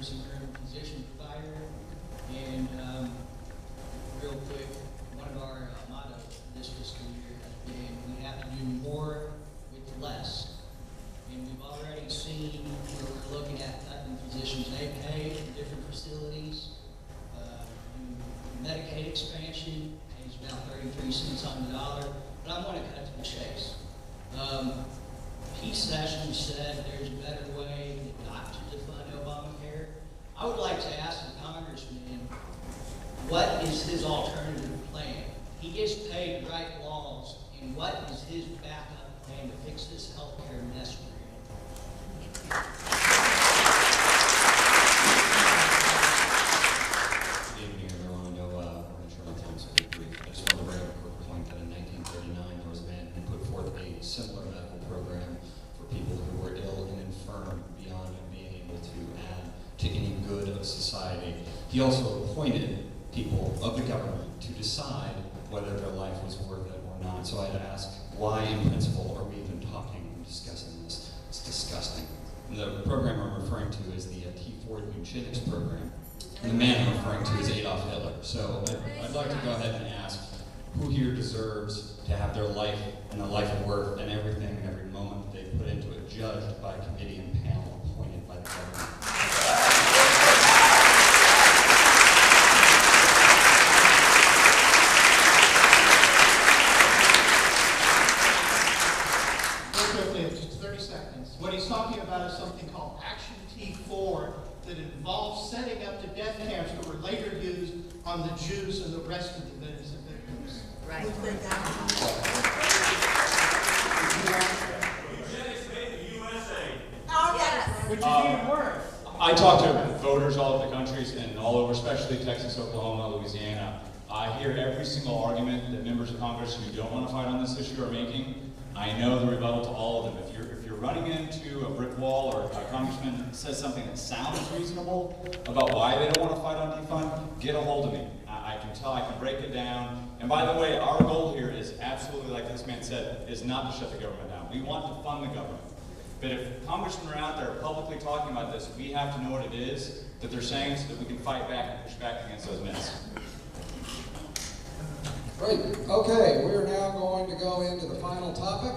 emergency room physician provider. And real quick, one of our mottos this fiscal year has been we have to do more with less. And we've already seen where we're looking at cutting physicians' pay in different facilities. Medicaid expansion pays about 33 cents on the dollar, but I want to cut to the chase. Pete Sessions said there's a better way than not to defund Obamacare. I would like to ask the congressman, what is his alternative plan? He gets paid to write laws, and what is his backup plan to fix this healthcare mess we're in? Good evening, everyone. I know we're going to try my time to be brief. I just want to bring up a quick point that in 1939 there was a man who put forth a similar medical program for people who were ill and infirm beyond being able to add to any good of society. He also appointed people of the government to decide whether their life was worth it or not. So I'd ask, why in principle are we even talking and discussing this? It's disgusting. And the program I'm referring to is the T4 eugenics program. And the man I'm referring to is Adolf Hitler. So I'd like to go ahead and ask, who here deserves to have their life and a life of worth and everything and every moment that they put into it judged by a committee and panel appointed by the government? Just 30 seconds. What he's talking about is something called Action T4 that involves setting up the death camps that were later used on the Jews and the rest of the innocent victims. Right. Eugenics made the USA. Oh, yes. Which is even worse. I talk to voters all over the countries and all over, especially Texas, Oklahoma, Louisiana. I hear every single argument that members of Congress who don't want to fight on this issue are making. I know the rebuttal to all of them. If you're running into a brick wall or a congressman says something that sounds reasonable about why they don't want to fight on defund, get a hold of me. I can tell, I can break it down. And by the way, our goal here is absolutely, like this man said, is not to shut the government down. We want to fund the government. But if congressmen are out there publicly talking about this, we have to know what it is that they're saying so that we can fight back and push back against those myths. Great. Okay, we are now going to go into the final topic.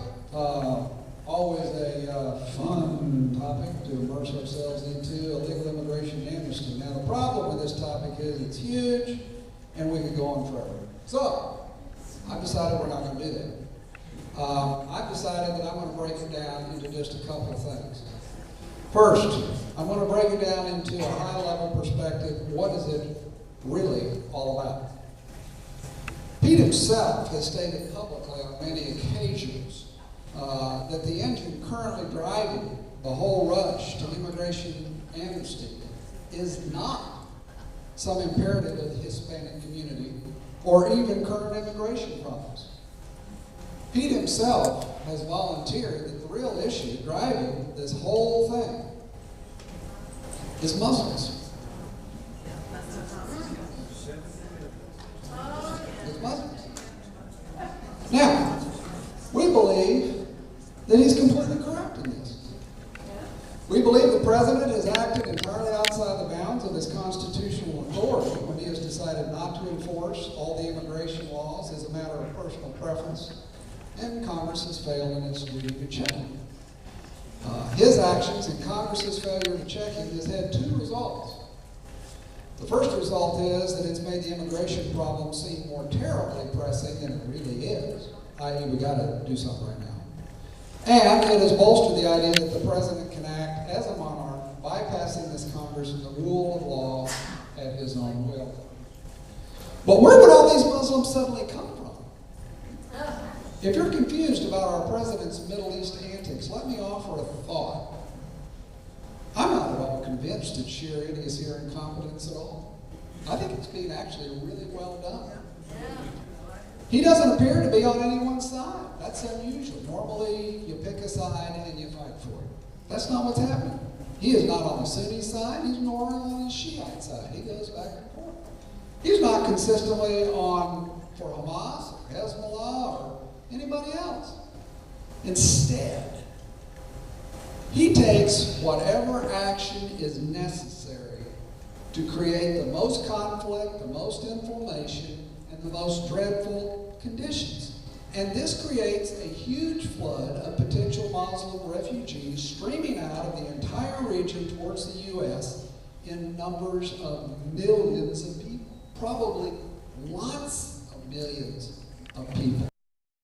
Always a fun topic to immerse ourselves into, illegal immigration and amnesty. Now, the problem with this topic is it's huge, and we could go on forever. So, I've decided we're not going to do that. I've decided that I'm going to break it down into just a couple of things. First, I'm going to break it down into a high-level perspective. What is it really all about? Pete himself has stated publicly on many occasions that the engine currently driving the whole rush to immigration amnesty is not some imperative of the Hispanic community or even current immigration problems. Pete himself has volunteered that the real issue driving this whole thing is Muslims. It's Muslims. Now, we believe that he's completely correct in this. We believe the president has acted entirely outside the bounds of his constitutional authority when he has decided not to enforce all the immigration laws as a matter of personal preference, and Congress has failed in its duty to check him. His actions and Congress's failure to check him has had two results. The first result is that it's made the immigration problem seem more terribly pressing than it really is, i.e. we got to do something right now. And it has bolstered the idea that the president can act as a monarch, bypassing this Congress and the rule of law at his own will. But where would all these Muslims suddenly come from? If you're confused about our president's Middle East antics, let me offer a thought. I'm not at all convinced it's sheer idiocy or incompetence at all. I think it's being actually really well done. He doesn't appear to be on anyone's side. That's unusual. Normally, you pick a side and you fight for it. That's not what's happening. He is not on the Sunni side. He's nor on the Shiite side. He goes back and forth. He's not consistently on for Hamas or Hezbollah or anybody else. Instead, he takes whatever action is necessary necessary to create the most conflict, the most inflammation, and the most dreadful conditions. And this creates a huge flood of potential Muslim refugees streaming out of the entire region towards the U.S. in numbers of millions of people, probably lots of millions of people.